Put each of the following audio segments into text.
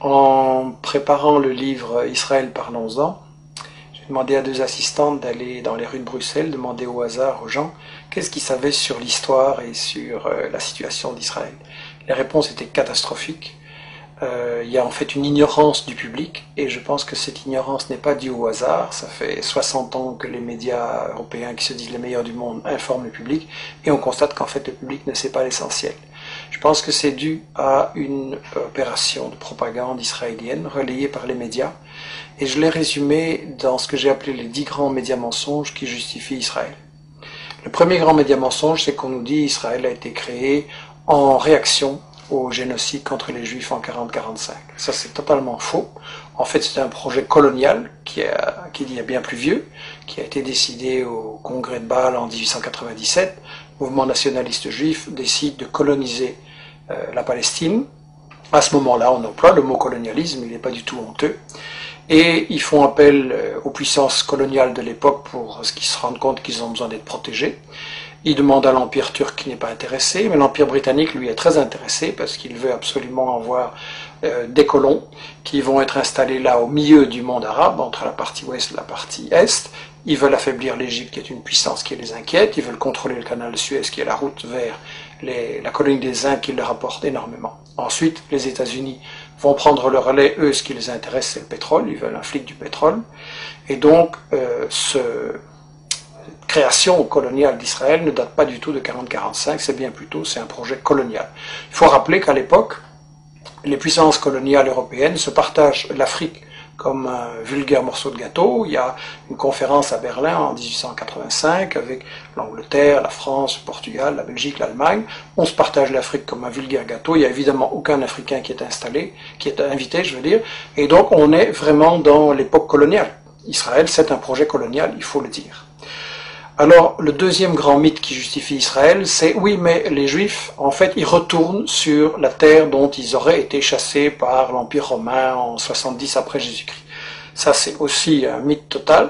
En préparant le livre Israël, parlons-en, j'ai demandé à deux assistantes d'aller dans les rues de Bruxelles, demander au hasard aux gens qu'est-ce qu'ils savaient sur l'histoire et sur la situation d'Israël. Les réponses étaient catastrophiques. Il y a en fait une ignorance du public, et je pense que cette ignorance n'est pas due au hasard. Ça fait 60 ans que les médias européens, qui se disent les meilleurs du monde, informent le public, et on constate qu'en fait le public ne sait pas l'essentiel. Je pense que c'est dû à une opération de propagande israélienne relayée par les médias, et je l'ai résumé dans ce que j'ai appelé les 10 grands médias mensonges qui justifient Israël. Le premier grand média mensonge, c'est qu'on nous dit Israël a été créé en réaction au génocide contre les Juifs en 40-45. Ça, c'est totalement faux. En fait, c'est un projet colonial qui est bien plus vieux, qui a été décidé au congrès de Bâle en 1897. Le mouvement nationaliste juif décide de coloniser la Palestine. À ce moment-là, on emploie le mot colonialisme, il n'est pas du tout honteux. Et ils font appel aux puissances coloniales de l'époque pour ce qu'ils se rendent compte qu'ils ont besoin d'être protégés. Il demande à l'Empire turc qui n'est pas intéressé, mais l'Empire britannique, lui, est très intéressé parce qu'il veut absolument avoir des colons qui vont être installés là au milieu du monde arabe, entre la partie ouest et la partie est. Ils veulent affaiblir l'Égypte, qui est une puissance qui les inquiète. Ils veulent contrôler le canal de Suez, qui est la route vers la colonie des Indes, qui leur rapporte énormément. Ensuite, les États-Unis vont prendre le relais. Eux, ce qui les intéresse, c'est le pétrole. Ils veulent un flic du pétrole. Et donc, création coloniale d'Israël ne date pas du tout de 40-45, c'est bien plutôt, c'est un projet colonial. Il faut rappeler qu'à l'époque, les puissances coloniales européennes se partagent l'Afrique comme un vulgaire morceau de gâteau. Il y a une conférence à Berlin en 1885 avec l'Angleterre, la France, le Portugal, la Belgique, l'Allemagne. On se partage l'Afrique comme un vulgaire gâteau. Il n'y a évidemment aucun Africain qui est invité, je veux dire. Et donc on est vraiment dans l'époque coloniale. Israël, c'est un projet colonial, il faut le dire. Alors, le deuxième grand mythe qui justifie Israël, c'est oui, mais les Juifs, en fait, ils retournent sur la terre dont ils auraient été chassés par l'Empire romain en 70 après Jésus-Christ. Ça, c'est aussi un mythe total,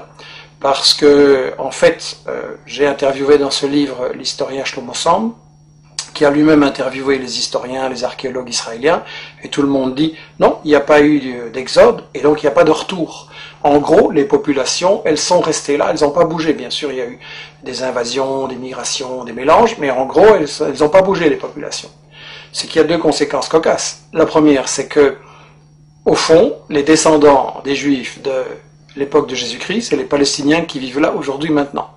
parce que, en fait, j'ai interviewé dans ce livre l'historien Shlomo Sand, qui a lui-même interviewé les historiens, les archéologues israéliens, et tout le monde dit non, il n'y a pas eu d'exode, et donc il n'y a pas de retour. En gros, les populations, elles sont restées là, elles n'ont pas bougé. Bien sûr, il y a eu des invasions, des migrations, des mélanges, mais en gros, elles n'ont pas bougé, les populations. C'est qu'il y a deux conséquences cocasses. La première, c'est que, au fond, les descendants des Juifs de l'époque de Jésus-Christ, c'est les Palestiniens qui vivent là aujourd'hui, maintenant.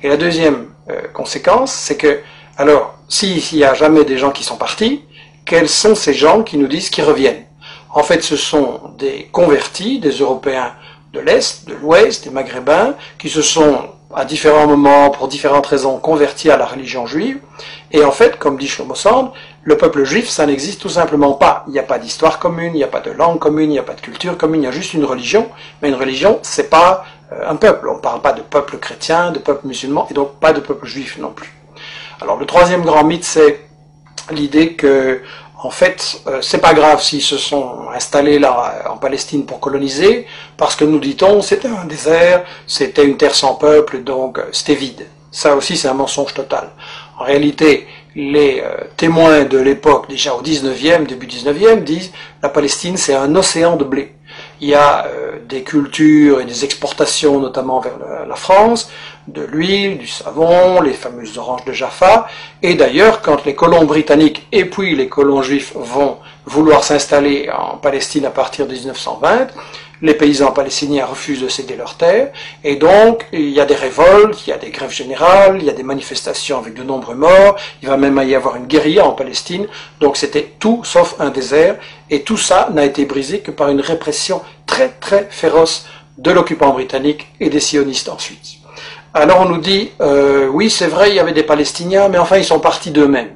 Et la deuxième conséquence, c'est que, alors, s'il n'y a jamais des gens qui sont partis, quels sont ces gens qui nous disent qu'ils reviennent? En fait, ce sont des convertis, des Européens de l'Est, de l'Ouest, des Maghrébins, qui se sont, à différents moments, pour différentes raisons, convertis à la religion juive. Et en fait, comme dit Shlomo Sand, le peuple juif, ça n'existe tout simplement pas. Il n'y a pas d'histoire commune, il n'y a pas de langue commune, il n'y a pas de culture commune, il y a juste une religion. Mais une religion, c'est pas un peuple. On ne parle pas de peuple chrétien, de peuple musulman, et donc pas de peuple juif non plus. Alors, le troisième grand mythe, c'est l'idée que, en fait, c'est pas grave s'ils se sont installés là en Palestine pour coloniser, parce que nous dit-on, c'était un désert, c'était une terre sans peuple, donc c'était vide. Ça aussi, c'est un mensonge total. En réalité, les témoins de l'époque, déjà au 19e, début 19e, disent la Palestine, c'est un océan de blé. Il y a des cultures et des exportations, notamment vers la France, de l'huile, du savon, les fameuses oranges de Jaffa. Et d'ailleurs, quand les colons britanniques et puis les colons juifs vont vouloir s'installer en Palestine à partir de 1920, les paysans palestiniens refusent de céder leurs terres, et donc il y a des révoltes, il y a des grèves générales, il y a des manifestations avec de nombreux morts, il va même y avoir une guérilla en Palestine, donc c'était tout sauf un désert, et tout ça n'a été brisé que par une répression très très féroce de l'occupant britannique et des sionistes ensuite. Alors on nous dit, oui c'est vrai, il y avait des Palestiniens, mais enfin ils sont partis d'eux-mêmes.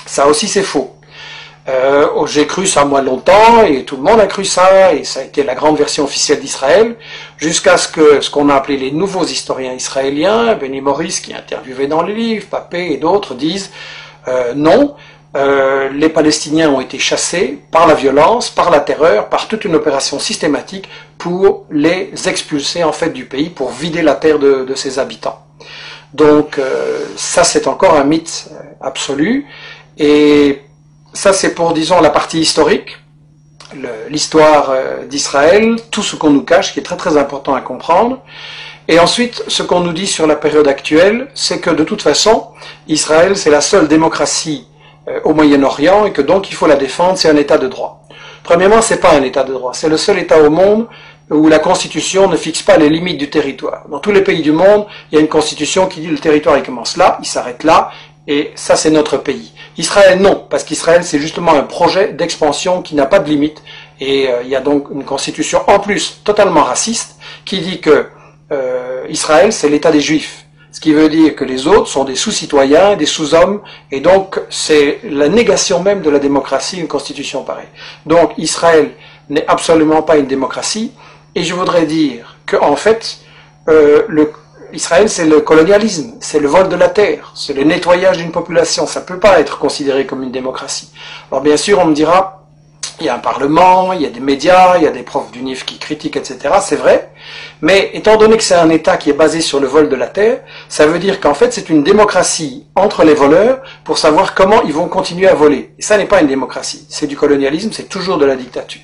Ça aussi c'est faux. J'ai cru ça moi longtemps, et tout le monde a cru ça, et ça a été la grande version officielle d'Israël, jusqu'à ce qu'on a appelé les nouveaux historiens israéliens, Benny Morris qui est interviewé dans le livre, Papé et d'autres disent non, les Palestiniens ont été chassés par la violence, par la terreur, par toute une opération systématique pour les expulser en fait du pays, pour vider la terre de ses habitants. Donc ça c'est encore un mythe absolu, et ça c'est pour, disons, la partie historique. l'histoire d'Israël, tout ce qu'on nous cache, qui est très très important à comprendre. Et ensuite, ce qu'on nous dit sur la période actuelle, c'est que de toute façon, Israël, c'est la seule démocratie au Moyen-Orient et que donc il faut la défendre, c'est un État de droit. Premièrement, c'est pas un État de droit, c'est le seul État au monde où la Constitution ne fixe pas les limites du territoire. Dans tous les pays du monde, il y a une Constitution qui dit le territoire il commence là, il s'arrête là, et ça c'est notre pays. Israël non, parce qu'Israël c'est justement un projet d'expansion qui n'a pas de limite, et il y a donc une Constitution en plus totalement raciste qui dit que Israël c'est l'État des Juifs. Ce qui veut dire que les autres sont des sous-citoyens, des sous-hommes, et donc c'est la négation même de la démocratie, une constitution pareille. Donc Israël n'est absolument pas une démocratie, et je voudrais dire qu'en fait, Israël c'est le colonialisme, c'est le vol de la terre, c'est le nettoyage d'une population, ça ne peut pas être considéré comme une démocratie. Alors bien sûr on me dira, il y a un parlement, il y a des médias, il y a des profs d'UNIF qui critiquent, etc. C'est vrai, mais étant donné que c'est un État qui est basé sur le vol de la terre, ça veut dire qu'en fait c'est une démocratie entre les voleurs pour savoir comment ils vont continuer à voler. Et ça n'est pas une démocratie, c'est du colonialisme, c'est toujours de la dictature.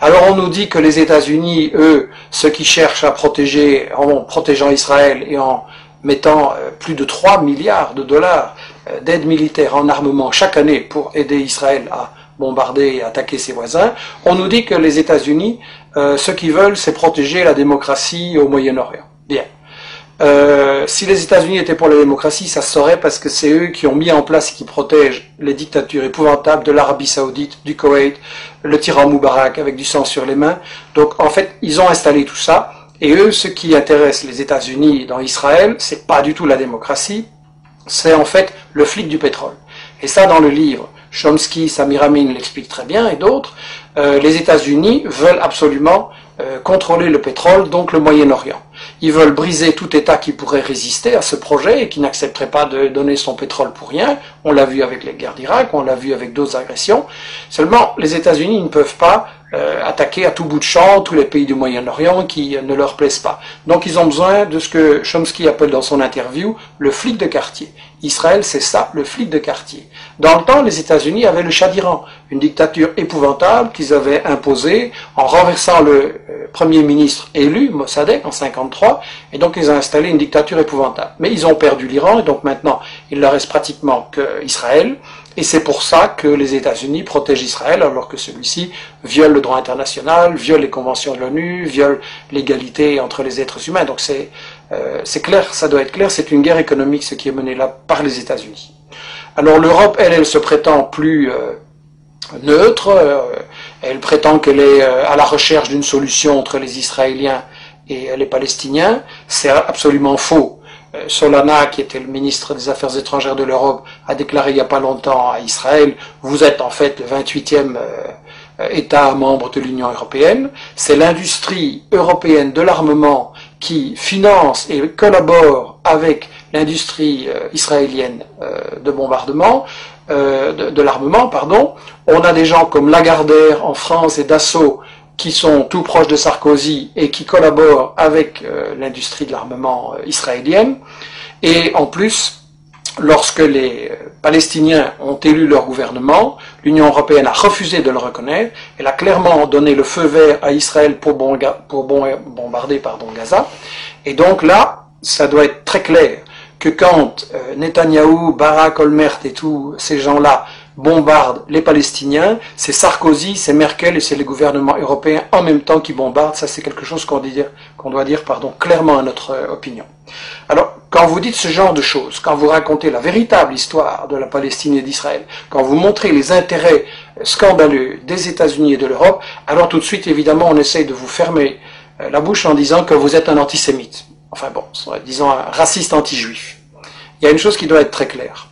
Alors on nous dit que les États-Unis, eux, ceux qui cherchent à protéger, en protégeant Israël et en mettant plus de 3 milliards de dollars d'aide militaire en armement chaque année pour aider Israël à bombarder et attaquer ses voisins, on nous dit que les États-Unis, ce qu'ils veulent, c'est protéger la démocratie au Moyen-Orient. Bien. Si les États-Unis étaient pour la démocratie, ça se saurait parce que c'est eux qui ont mis en place et qui protègent les dictatures épouvantables de l'Arabie Saoudite, du Koweït, le tyran Moubarak avec du sang sur les mains. Donc en fait, ils ont installé tout ça. Et eux, ce qui intéresse les États-Unis dans Israël, c'est pas du tout la démocratie, c'est en fait le flic du pétrole. Et ça, dans le livre, Chomsky, Samir Amin l'explique très bien, et d'autres, les États-Unis veulent absolument contrôler le pétrole, donc le Moyen-Orient. Ils veulent briser tout État qui pourrait résister à ce projet et qui n'accepterait pas de donner son pétrole pour rien. On l'a vu avec les guerres d'Irak, on l'a vu avec d'autres agressions. Seulement, les États-Unis ne peuvent pas attaquer à tout bout de champ tous les pays du Moyen-Orient qui ne leur plaisent pas. Donc ils ont besoin de ce que Chomsky appelle dans son interview le flic de quartier. Israël, c'est ça, le flic de quartier. Dans le temps, les États-Unis avaient le Shah d'Iran, une dictature épouvantable qu'ils avaient imposée en renversant le premier ministre élu, Mossadegh, en 1953, et donc ils ont installé une dictature épouvantable. Mais ils ont perdu l'Iran, et donc maintenant, il ne leur reste pratiquement qu'Israël, et c'est pour ça que les États-Unis protègent Israël, alors que celui-ci viole le droit international, viole les conventions de l'ONU, viole l'égalité entre les êtres humains. Donc c'est clair, ça doit être clair, c'est une guerre économique ce qui est mené là par les États-Unis. Alors l'Europe, elle se prétend plus neutre, elle prétend qu'elle est à la recherche d'une solution entre les Israéliens et les Palestiniens. C'est absolument faux. Solana, qui était le ministre des Affaires étrangères de l'Europe, a déclaré il n'y a pas longtemps à Israël, vous êtes en fait le 28e État membre de l'Union européenne. C'est l'industrie européenne de l'armement qui finance et collabore avec l'industrie israélienne de bombardement, de l'armement, pardon. On a des gens comme Lagardère en France et Dassault qui sont tout proches de Sarkozy et qui collaborent avec l'industrie de l'armement israélienne. Et en plus, lorsque les Palestiniens ont élu leur gouvernement, l'Union européenne a refusé de le reconnaître. Elle a clairement donné le feu vert à Israël pour bombarder Gaza. Et donc là, ça doit être très clair que quand Netanyahou, Barak, Olmert et tous ces gens-là bombardent les Palestiniens, c'est Sarkozy, c'est Merkel et c'est les gouvernements européens en même temps qui bombardent. Ça, c'est quelque chose qu'on doit dire clairement à notre opinion. Alors, quand vous dites ce genre de choses, quand vous racontez la véritable histoire de la Palestine et d'Israël, quand vous montrez les intérêts scandaleux des États-Unis et de l'Europe, alors tout de suite, évidemment, on essaye de vous fermer la bouche en disant que vous êtes un antisémite. Enfin bon, disons un raciste anti-juif. Il y a une chose qui doit être très claire.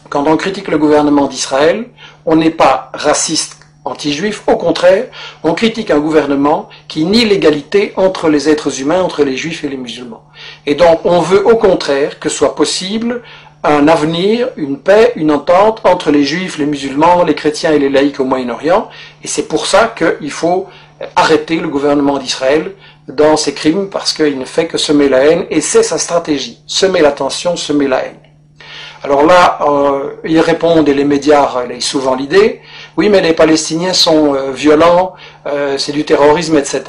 Quand on critique le gouvernement d'Israël, on n'est pas raciste anti-juif, au contraire, on critique un gouvernement qui nie l'égalité entre les êtres humains, entre les juifs et les musulmans. Et donc on veut au contraire que soit possible un avenir, une paix, une entente entre les juifs, les musulmans, les chrétiens et les laïcs au Moyen-Orient, et c'est pour ça qu'il faut arrêter le gouvernement d'Israël dans ses crimes, parce qu'il ne fait que semer la haine, et c'est sa stratégie, semer la tension, semer la haine. Alors là, ils répondent, et les médias relayent souvent l'idée, oui, mais les Palestiniens sont violents, c'est du terrorisme, etc.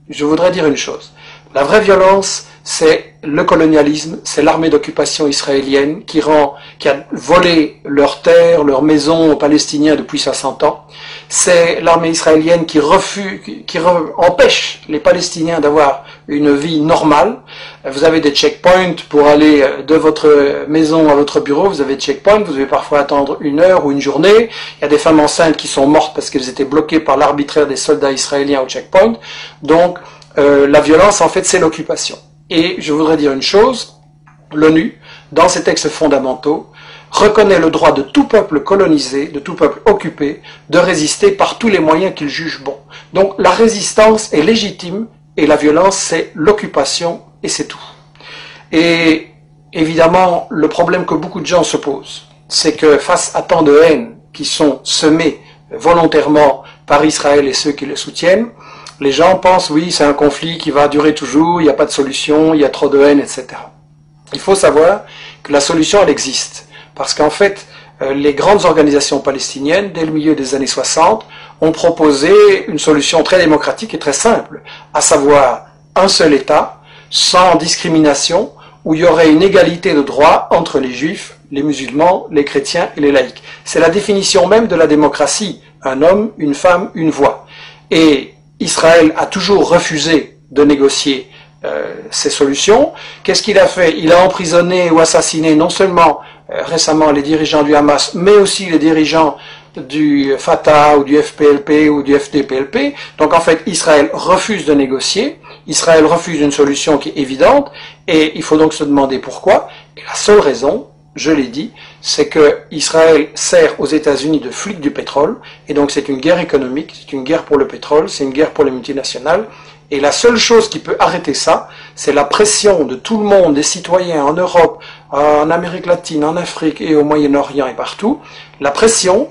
Je voudrais dire une chose. La vraie violence, c'est le colonialisme, c'est l'armée d'occupation israélienne qui a volé leurs terres, leurs maisons aux Palestiniens depuis 60 ans. C'est l'armée israélienne qui empêche les Palestiniens d'avoir une vie normale. Vous avez des checkpoints pour aller de votre maison à votre bureau, vous avez des checkpoints, vous devez parfois attendre 1 heure ou une journée. Il y a des femmes enceintes qui sont mortes parce qu'elles étaient bloquées par l'arbitraire des soldats israéliens au checkpoint. Donc, la violence, en fait, c'est l'occupation. Et je voudrais dire une chose, l'ONU, dans ses textes fondamentaux, reconnaît le droit de tout peuple colonisé, de tout peuple occupé, de résister par tous les moyens qu'il juge bons. Donc la résistance est légitime et la violence, c'est l'occupation et c'est tout. Et évidemment, le problème que beaucoup de gens se posent, c'est que face à tant de haine qui sont semées volontairement par Israël et ceux qui le soutiennent, les gens pensent, oui, c'est un conflit qui va durer toujours, il n'y a pas de solution, il y a trop de haine, etc. Il faut savoir que la solution, elle existe. Parce qu'en fait, les grandes organisations palestiniennes, dès le milieu des années 60, ont proposé une solution très démocratique et très simple, à savoir un seul État, sans discrimination, où il y aurait une égalité de droits entre les juifs, les musulmans, les chrétiens et les laïcs. C'est la définition même de la démocratie, un homme, une femme, une voix. Et Israël a toujours refusé de négocier ces solutions. Qu'est-ce qu'il a fait? Il a emprisonné ou assassiné non seulement récemment les dirigeants du Hamas, mais aussi les dirigeants du Fatah ou du FPLP ou du FDPLP. Donc en fait, Israël refuse de négocier, Israël refuse une solution qui est évidente, et il faut donc se demander pourquoi. Et la seule raison, je l'ai dit, c'est que Israël sert aux États-Unis de flic du pétrole, et donc c'est une guerre économique, c'est une guerre pour le pétrole, c'est une guerre pour les multinationales, et la seule chose qui peut arrêter ça, c'est la pression de tout le monde, des citoyens en Europe, en Amérique latine, en Afrique et au Moyen-Orient et partout, la pression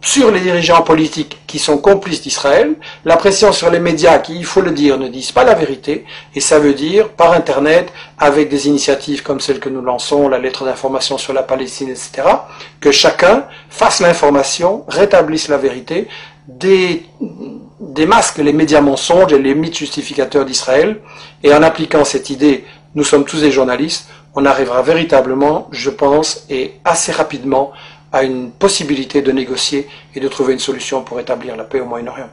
sur les dirigeants politiques qui sont complices d'Israël, la pression sur les médias qui, il faut le dire, ne disent pas la vérité, et ça veut dire, par Internet, avec des initiatives comme celle que nous lançons, la lettre d'information sur la Palestine, etc., que chacun fasse l'information, rétablisse la vérité, démasque les médias mensonges et les mythes justificateurs d'Israël, et en appliquant cette idée, nous sommes tous des journalistes, on arrivera véritablement, je pense, et assez rapidement, à une possibilité de négocier et de trouver une solution pour établir la paix au Moyen-Orient.